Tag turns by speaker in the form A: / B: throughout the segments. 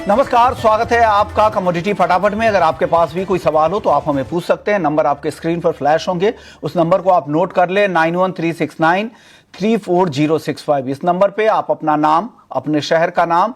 A: नमस्कार, स्वागत है आपका कमोडिटी फटाफट में। अगर आपके पास भी कोई सवाल हो तो आप हमें पूछ सकते हैं। नंबर आपके स्क्रीन पर फ्लैश होंगे, उस नंबर को आप नोट कर ले 9136934065। इस नंबर पे आप अपना नाम, अपने शहर का नाम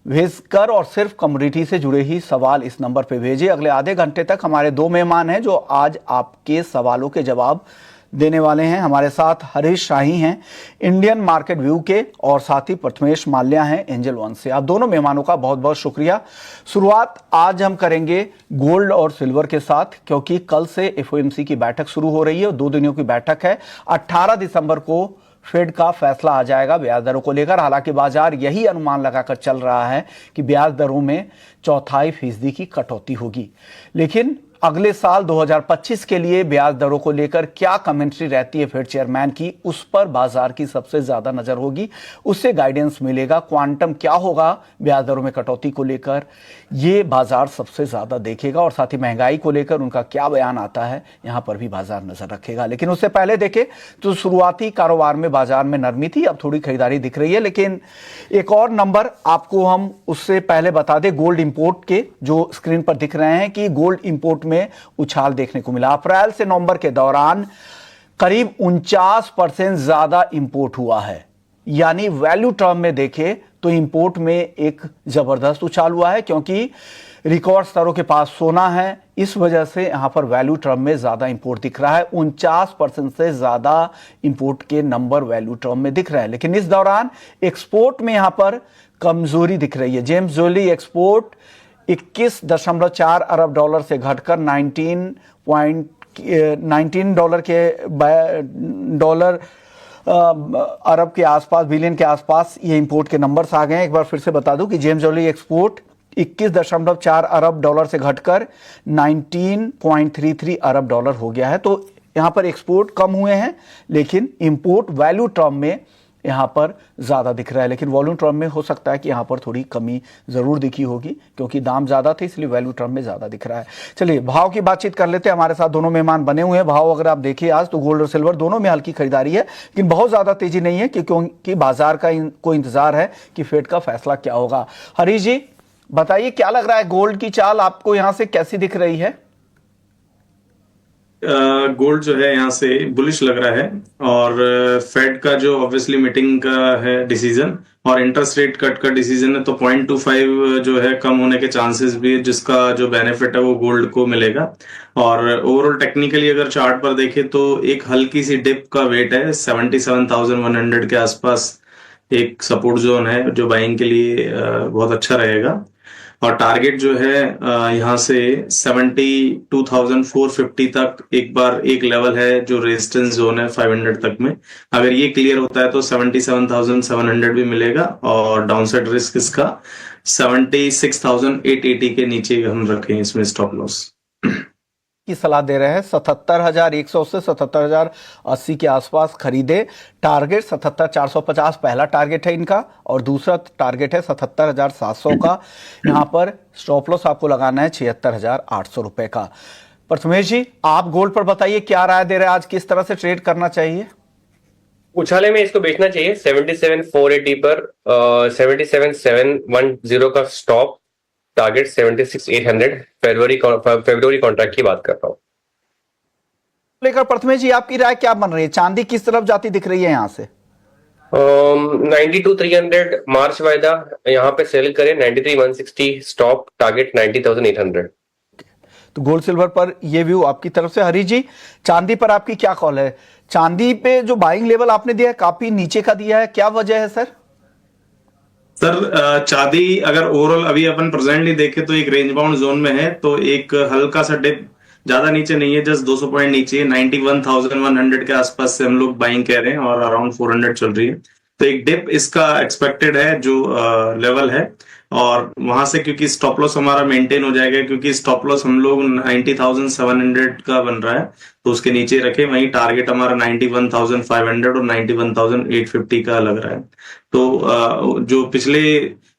A: भेजकर और सिर्फ कमोडिटी से जुड़े ही सवाल इस नंबर पे भेजिए। अगले आधे घंटे तक हमारे दो मेहमान हैं जो आज आपके सवालों के जवाब देने वाले हैं। हमारे साथ हरीश शाही हैं इंडियन मार्केट व्यू के, और साथ ही प्रथमेश माल्या हैं एंजल वन से। आप दोनों मेहमानों का बहुत बहुत शुक्रिया। शुरुआत आज हम करेंगे गोल्ड और सिल्वर के साथ, क्योंकि कल से एफओएमसी की बैठक शुरू हो रही है और 2 दिनों की बैठक है। 18 दिसंबर को फेड का फैसला आ जाएगा ब्याज दरों को लेकर। हालांकि बाजार यही अनुमान लगाकर चल रहा है कि ब्याज दरों में 0.25% की कटौती होगी। लेकिन अगले साल 2025 के लिए ब्याज दरों को लेकर क्या कमेंट्री रहती है फेड चेयरमैन की, उस पर बाजार की सबसे ज्यादा नजर होगी, उससे गाइडेंस मिलेगा। क्वांटम क्या होगा ब्याज दरों में कटौती को लेकर, ये बाजार सबसे ज्यादा देखेगा। और साथ ही महंगाई को लेकर उनका क्या बयान आता है, यहां पर भी बाजार नजर रखेगा। लेकिन उससे पहले देखें तो शुरुआती कारोबार में बाजार में नरमी थी, अब थोड़ी खरीदारी दिख रही है। लेकिन एक और नंबर आपको हम उससे पहले बता दें, गोल्ड इंपोर्ट के जो स्क्रीन पर दिख रहे हैं कि गोल्ड इंपोर्ट में उछाल देखने को मिला। अप्रैल से नवंबर के दौरान करीब 49% ज्यादा इंपोर्ट हुआ है। यानी वैल्यू टर्म में देखें तो इंपोर्ट में एक जबरदस्त उछाल हुआ है, क्योंकि रिकॉर्ड स्तरों के पास सोना है। इस वजह से यहां पर वैल्यू टर्म में ज्यादा इंपोर्ट दिख रहा है। 49% से ज्यादा इंपोर्ट के नंबर वैल्यू टर्म में दिख रहे हैं। लेकिन इस दौरान एक्सपोर्ट में यहां पर कमजोरी दिख रही है। जेम्स ज्वेलरी एक्सपोर्ट 21.4 अरब डॉलर से घटकर 19 डॉलर अरब के आसपास, बिलियन के आसपास ये इंपोर्ट के नंबर्स आ गए हैं। एक बार फिर से बता दूं कि जेम्स ज्वेलरी एक्सपोर्ट 21.4 अरब डॉलर से घटकर 19.33 अरब डॉलर हो गया है। तो यहां पर एक्सपोर्ट कम हुए हैं, लेकिन इंपोर्ट वैल्यू टर्म में यहां पर ज्यादा दिख रहा है। लेकिन वॉल्यूम टर्म में हो सकता है कि यहां पर थोड़ी कमी जरूर दिखी होगी, क्योंकि दाम ज्यादा थे, इसलिए वैल्यू टर्म में ज्यादा दिख रहा है। चलिए भाव की बातचीत कर लेते हैं। हमारे साथ दोनों मेहमान बने हुए हैं। भाव अगर आप देखिए आज तो गोल्ड और सिल्वर दोनों में हल्की खरीदारी है, लेकिन बहुत ज्यादा तेजी नहीं है, क्योंकि बाजार का को इंतजार है कि फेड का फैसला क्या होगा। हरीश जी बताइए, क्या लग रहा है, गोल्ड की चाल आपको यहां से कैसी दिख रही है?
B: गोल्ड जो है यहाँ से बुलिश लग रहा है, और फेड का जो ऑब्वियसली मीटिंग का है डिसीजन और इंटरेस्ट रेट कट का डिसीजन है, तो 0.25 जो है कम होने के चांसेस भी है, जिसका जो बेनिफिट है वो गोल्ड को मिलेगा। और ओवरऑल टेक्निकली अगर चार्ट पर देखें तो एक हल्की सी डिप का वेट है 77,100 के आसपास। एक सपोर्ट जोन है जो बाइंग के लिए बहुत अच्छा रहेगा। और टारगेट जो है यहाँ से 72,450 तक एक बार एक लेवल है जो रेजिस्टेंस जोन है 500 तक में। अगर ये क्लियर होता है तो 77,700 भी मिलेगा, और डाउनसाइड रिस्क इसका 76,880 के नीचे हम रखें इसमें स्टॉप लॉस
A: की सलाह दे रहे हैं। 77,100 से 77,080 के आसपास खरीदे। टारगेट 77,450 पहला टारगेट है इनका, और दूसरा टारगेट है 77,700 का। यहां पर स्टॉप लॉस आपको लगाना है 76,800 रुपए का। प्रथमेश जी आप गोल्ड पर बताइए, क्या राय दे रहे हैं आज, किस तरह से ट्रेड करना चाहिए?
C: उछाले में इसको बेचना चाहिए 77,480 पर। 77,710 का स्टॉप, टारगेट 76,800। फरवरी कॉन्ट्रैक्ट की बात कर रहा हूं।
A: लेकर प्रथमेश जी आपकी राय क्या बन रही है? चांदी किस तरफ जाती दिख रही है यहां से?
C: 92,300 मार्च वायदा, यहां पे सेल करें। 93,160 स्टॉप, टारगेट 90,800।
A: तो गोल्ड सिल्वर पर ये व्यू आपकी तरफ से। हरीश जी चांदी पर आपकी क्या कॉल है? चांदी पे जो बाइंग लेवल आपने दिया है काफी नीचे का दिया है, क्या वजह है सर?
B: सर चांदी अगर ओवरऑल अभी अपन प्रेजेंटली देखें तो एक रेंज बाउंड जोन में है, तो एक हल्का सा डिप, ज्यादा नीचे नहीं है, जस्ट 200 पॉइंट नीचे है। 91,100 के आसपास से हम लोग बाइंग कह रहे हैं, और अराउंड 400 चल रही है। तो एक डिप इसका एक्सपेक्टेड है जो लेवल है, और वहां से क्योंकि स्टॉप लॉस हमारा मेंटेन हो जाएगा, क्योंकि स्टॉप लॉस हम लोग 90,700 का बन रहा है, तो उसके नीचे रखे। वहीं टारगेट हमारा 91,500 और 91,850 का लग रहा है। तो जो पिछले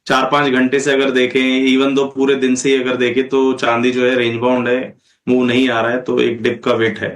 B: 4-5 घंटे से अगर देखें, इवन दो पूरे दिन से ही अगर देखें, तो चांदी जो है रेंज बाउंड है, मूव नहीं आ रहा है, तो एक डिप का वेट है।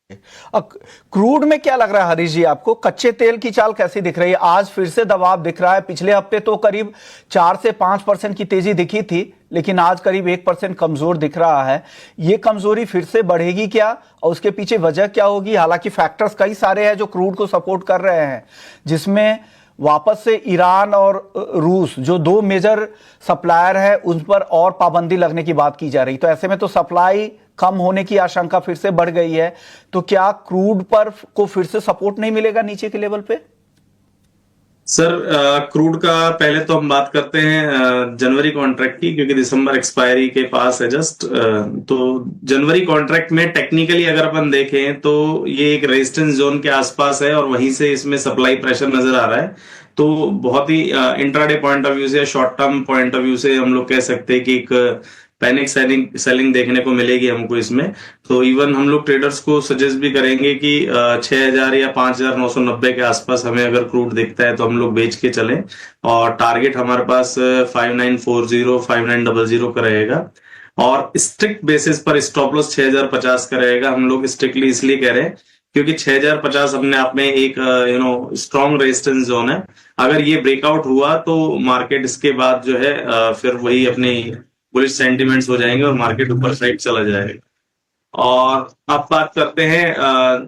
A: क्रूड में क्या लग रहा है हरीश जी आपको? कच्चे तेल की चाल कैसी दिख रही है? आज फिर से दबाव दिख रहा है। पिछले हफ्ते तो करीब 4 से 5% की तेजी दिखी थी, लेकिन आज करीब 1% कमजोर दिख रहा है। ये कमजोरी फिर से बढ़ेगी क्या और उसके पीछे वजह क्या होगी? हालांकि फैक्टर्स कई सारे हैं जो क्रूड को सपोर्ट कर रहे हैं, जिसमें वापस से ईरान और रूस जो दो मेजर सप्लायर है उन पर और पाबंदी लगने की बात की जा रही। तो ऐसे में तो सप्लाई कम होने की आशंका फिर से बढ़ गई है। तो क्या क्रूड पर को फिर से सपोर्ट नहीं मिलेगा नीचे के लेवल पे?
B: सर, क्रूड का पहले तो हम बात करते हैं जनवरी कॉन्ट्रैक्ट की, क्योंकि दिसंबर एक्सपायरी के पास है जस्ट। तो जनवरी कॉन्ट्रैक्ट में टेक्निकली अगर अपन देखें तो ये एक रेजिस्टेंस जोन के आसपास है और वहीं से इसमें सप्लाई प्रेशर नजर आ रहा है। तो बहुत ही इंट्राडे पॉइंट ऑफ व्यू से, short term point of view से हम लोग कह सकते हैं कि एक पैनिक सेलिंग देखने को मिलेगी हमको इसमें। तो इवन हम लोग ट्रेडर्स को सजेस्ट भी करेंगे कि 6000 या 5990 के आसपास हमें अगर क्रूड दिखता है तो हम लोग बेच के चलें। और टारगेट हमारे पास 5940 5900 का रहेगा और स्ट्रिक्ट बेसिस पर स्टॉप लॉस 6050 का रहेगा। हम लोग स्ट्रिक्टली इसलिए कह रहे हैं क्योंकि 6050 अपने आप में एक स्ट्रॉन्ग रेजिस्टेंस जोन है। अगर ये ब्रेकआउट हुआ तो मार्केट इसके बाद जो है फिर वही अपनी बुलिश सेंटिमेंट्स हो जाएंगे और मार्केट ऊपर साइड चला जाएगा। और अब बात करते हैं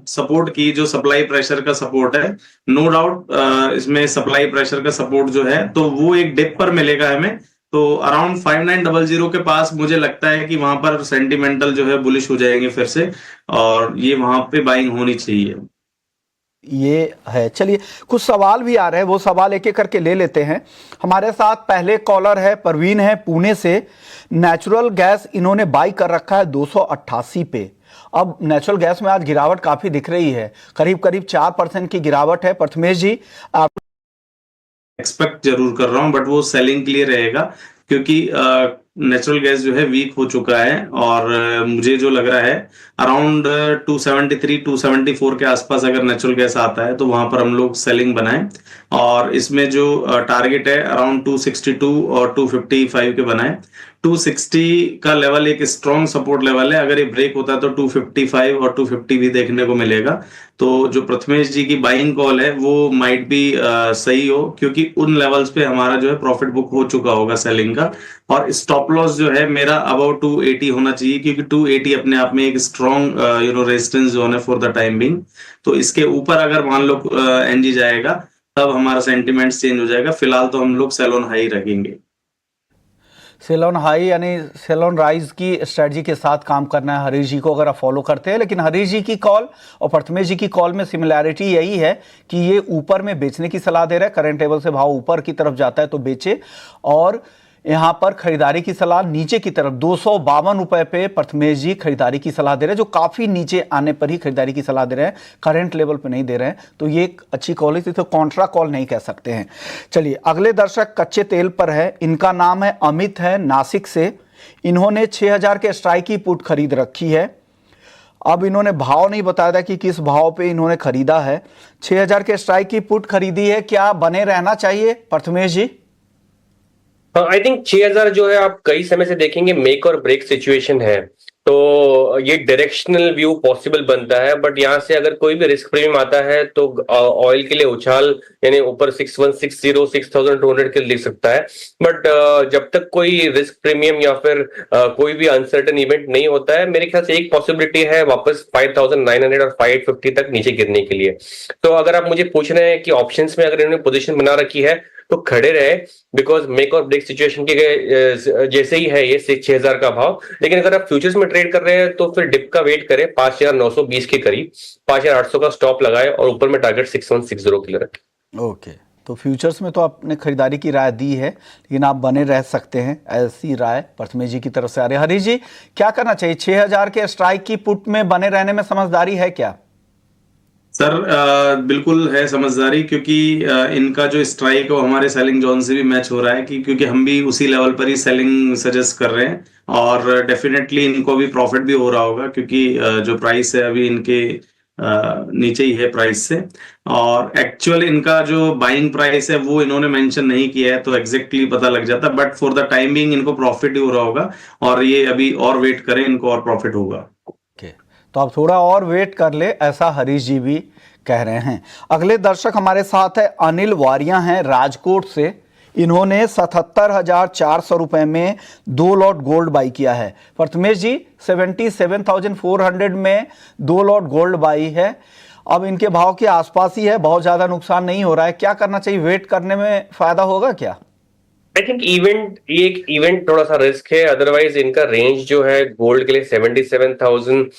B: सपोर्ट की, जो सप्लाई प्रेशर का सपोर्ट है। नो डाउट इसमें सप्लाई प्रेशर का सपोर्ट जो है तो वो एक डिप पर मिलेगा हमें। तो अराउंड 5900 के पास मुझे लगता है कि वहां पर सेंटिमेंटल जो है बुलिश हो जाएंगे फिर से, और ये वहां पे बाइंग होनी चाहिए।
A: ये है। चलिए, कुछ सवाल भी आ रहे हैं, वो सवाल एक एक करके ले लेते हैं। हमारे साथ पहले कॉलर है, परवीन है पुणे से। नेचुरल गैस इन्होंने बाई कर रखा है 288 पे। अब नेचुरल गैस में आज गिरावट काफी दिख रही है, करीब करीब 4% की गिरावट है। प्रथमेश जी, आप
B: एक्सपेक्ट जरूर कर रहा हूं, बट वो सेलिंग के लिए रहेगा क्योंकि नेचुरल गैस जो है वीक हो चुका है। और मुझे जो लग रहा है अराउंड 273 274 के आसपास अगर नेचुरल गैस आता है तो वहां पर हम लोग सेलिंग बनाएं। और इसमें जो टारगेट है अराउंड 262 और 255 के बनाएं। 260 का लेवल एक स्ट्रॉन्ग सपोर्ट लेवल है। अगर ये ब्रेक होता है तो 255 और 250 भी देखने को मिलेगा। तो जो प्रथमेश जी की बाइंग कॉल है वो माइट भी सही हो, क्योंकि उन लेवल्स पे हमारा जो है प्रॉफिट बुक हो चुका होगा सेलिंग का। और स्टॉप लॉस जो है मेरा अबाउट 280 होना चाहिए, क्योंकि 280 अपने आप में एक स्ट्रॉन्ग रेजिस्टेंस जोन है फॉर द टाइम बिंग। तो इसके ऊपर अगर मान लो एनजी जाएगा तब हमारा सेंटिमेंट चेंज हो जाएगा। फिलहाल तो हम लोग सेल ऑन हाई रखेंगे।
A: सेल ऑन हाई यानी सेल ऑन राइज की स्ट्रेटजी के साथ काम करना है हरीश जी को, अगर आप फॉलो करते हैं। लेकिन हरीश जी की कॉल और प्रथमेश जी की कॉल में सिमिलैरिटी यही है कि ये ऊपर में बेचने की सलाह दे रहा है। करंट टेबल से भाव ऊपर की तरफ जाता है तो बेचे, और यहां पर खरीदारी की सलाह नीचे की तरफ 252 रुपए पे प्रथमेश जी खरीदारी की सलाह दे रहे हैं, जो काफी नीचे आने पर ही खरीदारी की सलाह दे रहे हैं, करंट लेवल पे नहीं दे रहे हैं। तो ये एक अच्छी कॉल है, तो कॉन्ट्रा कॉल नहीं कह सकते हैं। चलिए, अगले दर्शक कच्चे तेल पर है। इनका नाम है अमित, है नासिक से। इन्होंने 6000 के स्ट्राइक की पुट खरीद रखी है। अब इन्होंने भाव नहीं बताया था कि किस भाव पे इन्होंने खरीदा है। 6000 के स्ट्राइक की पुट खरीदी है, क्या बने रहना चाहिए प्रथमेश जी?
C: आई थिंक 6000 जो है आप कई समय से देखेंगे मेक और ब्रेक सिचुएशन है, तो ये डायरेक्शनल व्यू पॉसिबल बनता है। बट यहाँ से अगर कोई भी रिस्क प्रीमियम आता है तो ऑयल के लिए उछाल यानी ऊपर 6160 6200 के लिए दिख सकता है। बट जब तक कोई रिस्क प्रीमियम या फिर कोई भी अनसर्टेन इवेंट नहीं होता है, मेरे ख्याल से एक पॉसिबिलिटी है वापस 5900 और 550 तक नीचे गिरने के लिए। तो अगर आप मुझे पूछ रहे हैं कि ऑप्शंस में अगर इन्होंने पोजीशन बना रखी है तो खड़े रहे, बिकॉज मेक और ब्रेक सिचुएशन के जैसे ही है ये 6000 का भाव। लेकिन अगर आप फ्यूचर्स में ट्रेड कर रहे हैं तो फिर डिप का वेट करें 5920 के करीब, 5800 का स्टॉप लगाए और ऊपर में टारगेट 6160 के लिए रखें।
A: ओके, तो फ्यूचर्स में तो आपने खरीदारी की राय दी है, लेकिन आप बने रह सकते हैं, ऐसी राय प्रथमेश जी की तरफ से आ रही है। हरीश जी, क्या करना चाहिए? 6000 के स्ट्राइक की पुट में बने रहने में समझदारी है क्या?
B: सर, बिल्कुल है समझदारी, क्योंकि इनका जो स्ट्राइक है वो हमारे सेलिंग जोन से भी मैच हो रहा है, क्योंकि हम भी उसी लेवल पर ही सेलिंग सजेस्ट कर रहे हैं। और डेफिनेटली इनको भी प्रॉफिट भी हो रहा होगा, क्योंकि जो प्राइस है अभी इनके नीचे ही है प्राइस से। और एक्चुअल इनका जो बाइंग प्राइस है वो इन्होंने मेंशन नहीं किया है, तो एग्जैक्टली पता लग जाता। बट फॉर द टाइमिंग इनको प्रॉफिट ही हो रहा होगा, और ये अभी और वेट करें, इनको और प्रॉफिट होगा।
A: ओके, तो आप थोड़ा और वेट कर ले, ऐसा हरीश जी भी कह रहे हैं। अगले दर्शक हमारे साथ है अनिल वारिया हैं राजकोट से। इन्होंने 77,400 रुपए में 2 लॉट गोल्ड बाई किया है। प्रथमेश जी 77,400 में 2 लॉट गोल्ड बाई है। अब इनके भाव के आसपास ही है, बहुत ज्यादा नुकसान नहीं हो रहा है, क्या करना चाहिए? वेट करने में फायदा होगा क्या?
C: आई थिंक ये एक इवेंट थोड़ा सा रिस्क है, अदरवाइज इनका रेंज जो है गोल्ड के लिए 77,000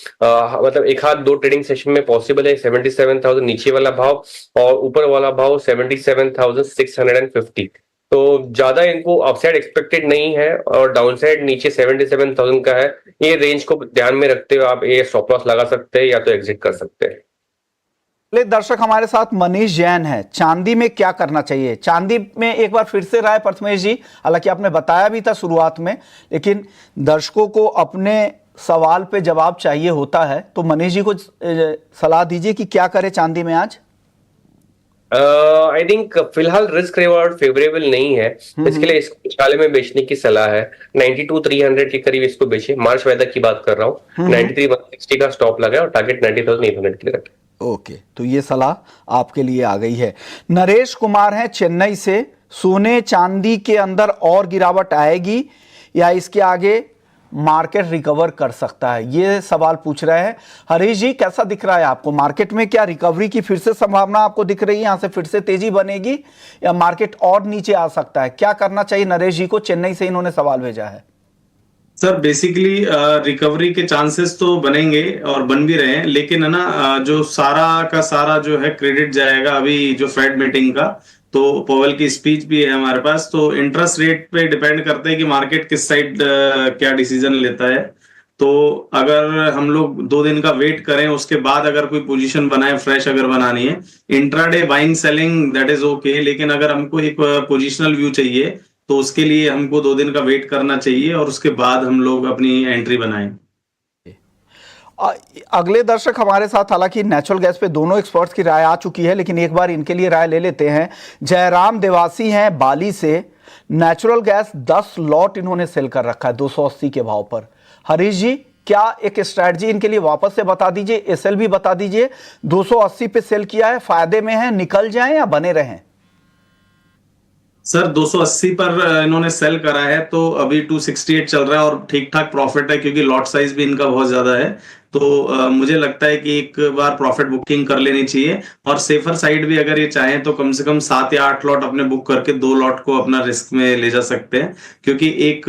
C: मतलब एक हाथ 2 ट्रेडिंग सेशन में पॉसिबल है। 77,000 नीचे वाला भाव और ऊपर वाला भाव 77,650। तो ज्यादा इनको अपसाइड एक्सपेक्टेड नहीं है और डाउनसाइड नीचे 77,000 का है। ये रेंज को ध्यान में रखते हुए आप ये स्टॉप लॉस लगा सकते हैं या तो एग्जिट कर सकते हैं।
A: अगले दर्शक हमारे साथ मनीष जैन है। चांदी में क्या करना चाहिए? चांदी में एक बार फिर से राय प्रथमेश जी, हालांकि आपने बताया भी था शुरुआत में, लेकिन दर्शकों को अपने सवाल पे जवाब चाहिए होता है, तो मनीष जी को सलाह दीजिए कि क्या करे चांदी में आज।
C: आई थिंक फिलहाल रिस्क रिवॉर्ड फेवरेबल नहीं है, इसके लिए इसको उछाले में बेचने की सलाह है। 92,300 के करीब इसको बेचे। मार्च वेदर की बात कर रहा हूँ। 93,160 का स्टॉप लगा और टारगेट 90,800 के लिए रखे।
A: ओके, तो ये सलाह आपके लिए आ गई है। नरेश कुमार हैं चेन्नई से। सोने चांदी के अंदर और गिरावट आएगी या इसके आगे मार्केट रिकवर कर सकता है, ये सवाल पूछ रहे हैं। हरीश जी कैसा दिख रहा है आपको? मार्केट में क्या रिकवरी की फिर से संभावना आपको दिख रही है? यहां से फिर से तेजी बनेगी या मार्केट और नीचे आ सकता है? क्या करना चाहिए नरेश जी को? चेन्नई से इन्होंने सवाल भेजा है।
B: सर बेसिकली रिकवरी के चांसेस तो बनेंगे और बन भी रहे हैं, लेकिन है ना जो सारा का सारा जो है क्रेडिट जाएगा अभी जो फेड मीटिंग का, तो पॉवेल की स्पीच भी है हमारे पास, तो इंटरेस्ट रेट पे डिपेंड करते हैं कि मार्केट किस साइड क्या डिसीजन लेता है। तो अगर हम लोग 2 दिन का वेट करें, उसके बाद अगर कोई पोजीशन बनाए, फ्रेश अगर बनानी है, intraday buying selling that is okay, लेकिन अगर हमको एक पोजिशनल व्यू चाहिए तो उसके लिए हमको 2 दिन का वेट करना चाहिए और उसके बाद हम लोग अपनी एंट्री बनाएं।
A: अगले दर्शक हमारे साथ, हालांकि नेचुरल गैस पे दोनों एक्सपर्ट्स की राय आ चुकी है, लेकिन एक बार इनके लिए राय ले लेते हैं। जयराम देवासी हैं बाली से। नेचुरल गैस 10 लॉट इन्होंने सेल कर रखा है 280 के भाव पर। हरीश जी क्या एक स्ट्रैटेजी इनके लिए वापस से बता दीजिए, एसएल भी बता दीजिए। 280 पे सेल किया है, फायदे में है, निकल जाएं या बने रहें?
B: सर 280 पर इन्होंने सेल करा है, तो अभी 268 चल रहा है और ठीक ठाक प्रॉफिट है, क्योंकि लॉट साइज भी इनका बहुत ज्यादा है। तो मुझे लगता है कि एक बार प्रॉफिट बुकिंग कर लेनी चाहिए और सेफर साइड भी अगर ये चाहें तो कम से कम 7 या 8 लॉट अपने बुक करके 2 लॉट को अपना रिस्क में ले जा सकते हैं, क्योंकि एक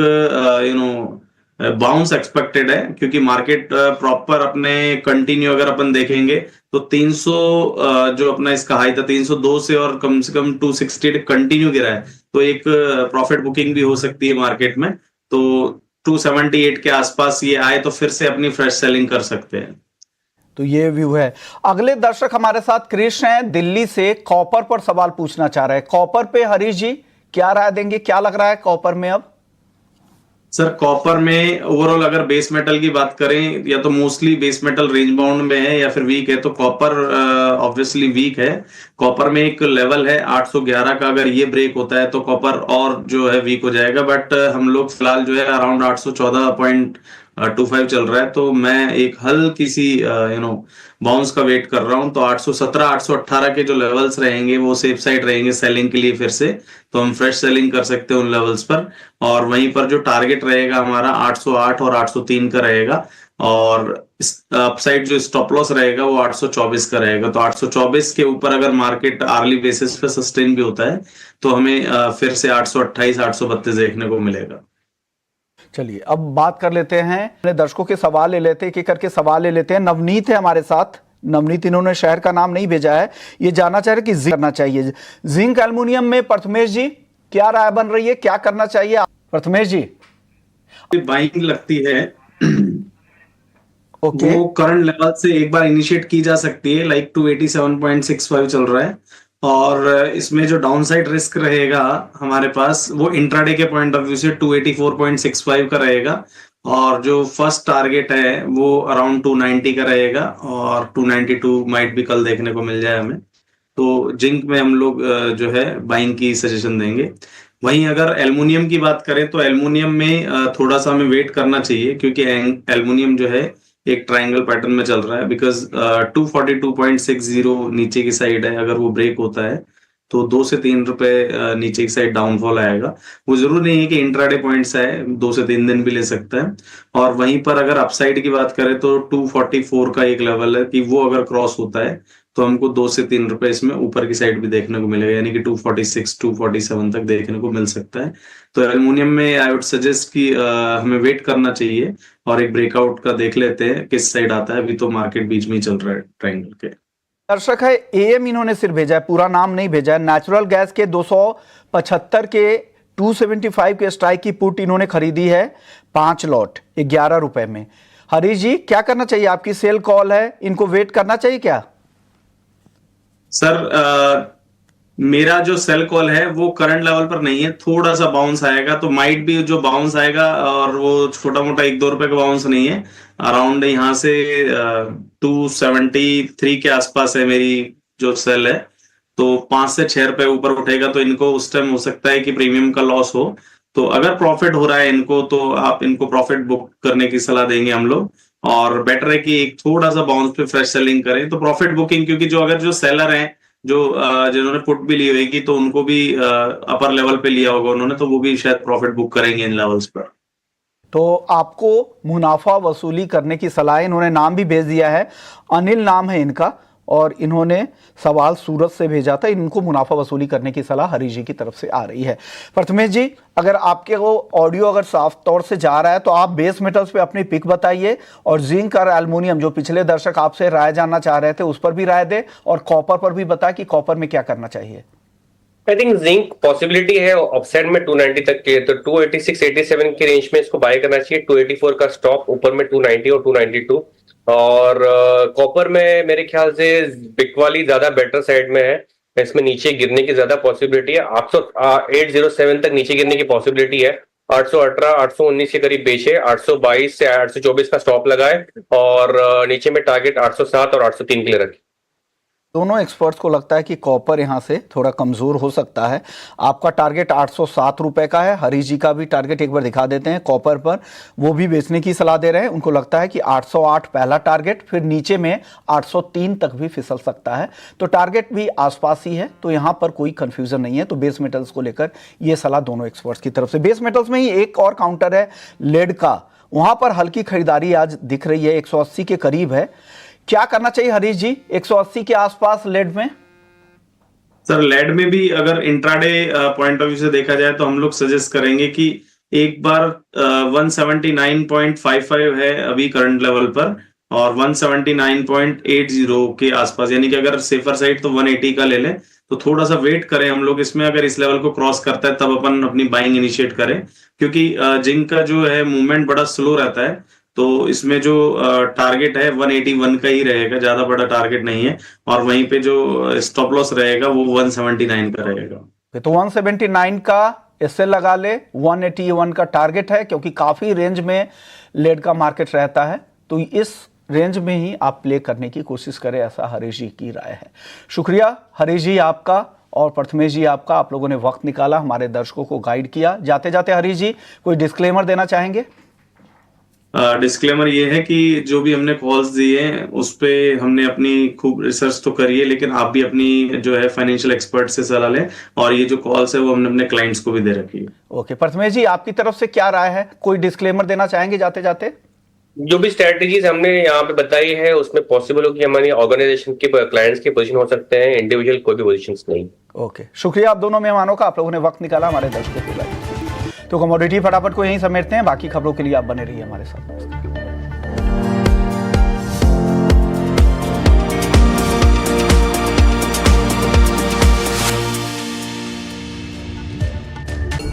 B: बाउंस एक्सपेक्टेड है, क्योंकि मार्केट प्रॉपर अपने कंटिन्यू अगर अपन देखेंगे तो 300 जो अपना इसका हाई था 302 से और कम से कम 260 कंटिन्यू गिरा है, तो एक प्रॉफिट बुकिंग भी हो सकती है मार्केट में। तो 278 के आसपास ये आए तो फिर से अपनी फ्रेश सेलिंग कर सकते हैं।
A: तो ये व्यू है। अगले दर्शक हमारे साथ कृष्ण हैं दिल्ली से। कॉपर पर सवाल पूछना चाह रहे हैं। कॉपर पे हरीश जी क्या राय देंगे? क्या लग रहा है कॉपर में अब?
B: सर कॉपर में ओवरऑल अगर बेस मेटल की बात करें, या तो mostly base metal range bound में है या फिर वीक है, तो कॉपर ऑब्वियसली वीक है। कॉपर में एक लेवल है 811 का, अगर ये ब्रेक होता है तो कॉपर और जो है वीक हो जाएगा, बट हम लोग फिलहाल जो है अराउंड 814.25 चल रहा है, तो मैं एक हल्की सी बाउंस का वेट कर रहा हूं। तो 817 818 के जो लेवल्स रहेंगे वो सेफ साइड रहेंगे सेलिंग के लिए, फिर से तो हम फ्रेश सेलिंग कर सकते हैं उन लेवल्स पर। और वहीं पर जो टारगेट रहेगा हमारा 808 और 803 का रहेगा, और अपसाइड जो स्टॉप लॉस रहेगा वो 824 का रहेगा। तो 824 के ऊपर अगर मार्केट आर्ली बेसिस पे सस्टेन भी होता है तो हमें फिर से 828 832 देखने को मिलेगा।
A: चलिए अब बात कर लेते हैं, अपने दर्शकों के सवाल ले लेते हैं, एक एक करके सवाल ले लेते हैं। नवनीत है हमारे साथ। नवनीत, इन्होंने शहर का नाम नहीं भेजा है, ये जानना चाह रहे कि जिंक करना चाहिए। जिंक एल्युमिनियम में प्रथमेश जी क्या राय बन रही है, क्या करना चाहिए? प्रथमेश जी
B: बाइंग लगती है
A: ओके।
B: वो करंट लेवल से एक बार इनिशिएट की जा सकती है, लाइक 287.65 चल रहा है, और इसमें जो डाउनसाइड रिस्क रहेगा हमारे पास वो इंट्राडे के पॉइंट ऑफ व्यू से 284.65 का रहेगा, और जो फर्स्ट टारगेट है वो अराउंड 290 का रहेगा, और 292 माइट भी कल देखने को मिल जाए हमें। तो जिंक में हम लोग जो है बाइंग की सजेशन देंगे। वहीं अगर एल्युमिनियम की बात करें तो एल्युमिनियम में थोड़ा सा हमें वेट करना चाहिए, क्योंकि एल्युमिनियम जो है एक ट्रायंगल पैटर्न में चल रहा है, बिकॉज 242.60 नीचे की साइड है। अगर वो ब्रेक होता है तो 2 से 3 रुपए नीचे की साइड डाउनफॉल आएगा। वो जरूर नहीं है कि इंट्राडे पॉइंट्स आए, 2 से 3 दिन भी ले सकता है। और वहीं पर अगर अपसाइड की बात करें तो 244 का एक लेवल है कि वो अगर क्रॉस होता है तो हमको 2 से 3 रुपए इसमें ऊपर की साइड भी देखने को मिलेगा, यानी कि 246 247 तक देखने को मिल सकता है। तो एल्युमिनियम में आई वुड सजेस्ट कि हमें वेट करना चाहिए और एक ब्रेकआउट का देख लेते हैं किस साइड आता है। अभी तो मार्केट बीच में ही चल रहा है ट्रायंगल के।
A: दर्शक है एएम इन्होंने सिर्फ भेजा है, पूरा नाम नहीं भेजा है। नेचुरल गैस के 275 के 275 के स्ट्राइक की पुट इन्होंने खरीदी है 5 लॉट 11 रुपए में। हरीश जी क्या करना चाहिए? आपकी सेल कॉल है, इनको वेट करना चाहिए क्या?
B: सर मेरा जो सेल कॉल है वो करंट लेवल पर नहीं है, थोड़ा सा बाउंस आएगा तो माइट भी जो बाउंस आएगा, और वो छोटा मोटा 1-2 रुपए का बाउंस नहीं है। अराउंड यहाँ से 273 के आसपास है मेरी जो सेल है, तो 5 से 6 रुपए ऊपर उठेगा तो इनको उस टाइम हो सकता है कि प्रीमियम का लॉस हो। तो अगर प्रॉफिट हो रहा है इनको तो आप इनको प्रॉफिट बुक करने की सलाह देंगे हम लोग, और बेटर है कि एक थोड़ा सा बाउंस पे फ्रेश सेलिंग करें तो प्रॉफिट बुकिंग, क्योंकि जो अगर जो सेलर हैं जो जिन्होंने पुट भी ली होगी तो उनको भी अपर लेवल पे लिया होगा उन्होंने, तो वो भी शायद प्रॉफिट बुक करेंगे इन लेवल्स पर।
A: तो आपको मुनाफा वसूली करने की सलाह है। इन्होंने नाम भी भेज दिया है, अनिल नाम है इनका, और इन्होंने सवाल सूरत से भेजा था। इनको मुनाफा वसूली करने की सलाह हरीश जी की तरफ से आ रही है। प्रथमेश जी, अगर आपके वो ऑडियो अगर साफ तौर से जा रहा है तो आप बेस मेटल्स पे अपनी पिक बताइए, और जिंक और एल्युमिनियम जो पिछले दर्शक आपसे राय जानना चाह रहे थे उस पर भी राय दे, और कॉपर पर भी बताए कि कॉपर में क्या करना चाहिए।
C: आई थिंक जिंक पॉसिबिलिटी है अपसाइड में 290 तक के, तो 286 87 के रेंज में इसको बाय करना चाहिए। 284 का स्टॉप, ऊपर में 290 और 292। और कॉपर में मेरे ख्याल से बिक वाली ज्यादा बेटर साइड में है, इसमें नीचे गिरने की ज्यादा पॉसिबिलिटी है। 807 तक नीचे गिरने की पॉसिबिलिटी है। 818 819 के करीब बेचे, 822 से 824 का स्टॉप लगाए, और नीचे में टारगेट 807 और 803 के लिए रखे।
A: दोनों एक्सपर्ट्स को लगता है कि कॉपर यहां से थोड़ा कमजोर हो सकता है। आपका टारगेट 807 रुपए का है, हरीश जी का भी टारगेट एक बार दिखा देते हैं कॉपर पर, वो भी बेचने की सलाह दे रहे हैं। उनको लगता है कि 808 पहला टारगेट, फिर नीचे में 803 तक भी फिसल सकता है, तो टारगेट भी आसपास ही है। तो यहां पर कोई कंफ्यूजन नहीं है। तो बेस मेटल्स को लेकर यह सलाह दोनों एक्सपर्ट्स की तरफ से। बेस मेटल्स में ही एक और काउंटर है लेड का, वहां पर हल्की खरीदारी आज दिख रही है, 180 के करीब है। क्या करना चाहिए हरीश जी 180 के आसपास लेड में?
B: सर लेड में भी अगर इंट्राडे पॉइंट ऑफ व्यू से देखा जाए तो हम लोग सजेस्ट करेंगे कि एक बार 179.55 है अभी करंट लेवल पर, और 179.80 के आसपास, यानी कि अगर सेफर साइड तो 180 का ले लें, तो थोड़ा सा वेट करें हम लोग इसमें। अगर इस लेवल को क्रॉस करता है तब अपन अपनी बाइंग इनिशिएट करें, क्योंकि जिंक का जो है मूवमेंट बड़ा स्लो रहता है, तो इसमें जो टारगेट है 181 का ही रहेगा, ज्यादा बड़ा टारगेट नहीं है। और वहीं पे जो स्टॉप लॉस रहेगा वो 179 का रहेगा।
A: तो 179 का इससे लगा ले, 181 का टारगेट है, क्योंकि काफी रेंज में लेड का मार्केट रहता है, तो इस रेंज में ही आप प्ले करने की कोशिश करें, ऐसा हरीश जी की राय है। शुक्रिया हरीश जी आपका और प्रथमेश जी आपका, आप लोगों ने वक्त निकाला, हमारे दर्शकों को गाइड किया। जाते जाते हरीश जी कोई डिस्क्लेमर देना चाहेंगे?
B: डिस्क्लेमर ये है कि जो भी हमने कॉल्स दिए हैं उस पे हमने अपनी खूब रिसर्च तो करी है, लेकिन आप भी अपनी जो है फाइनेंशियल एक्सपर्ट से सलाह लें, और ये जो कॉल्स है वो हमने अपने क्लाइंट्स को भी दे रखी है।
A: ओके, प्रथमेश जी आपकी तरफ से क्या राय है? कोई डिस्क्लेमर देना चाहेंगे जाते जाते?
C: जो भी स्ट्रेटेजीज हमने यहाँ पे बताई है उसमें पॉसिबल हो कि हमारी ऑर्गेनाइजेशन के क्लाइंट्स के पोजीशन हो सकते हैं, इंडिविजुअल कोई भी पोजीशंस नहीं।
A: ओके, शुक्रिया आप दोनों मेहमानों का, आप लोगों ने वक्त निकाला हमारे दर्शकों के लिए। तो कमोडिटी फटाफट को यहीं समेटते हैं, बाकी खबरों के लिए आप बने रहिए हमारे साथ।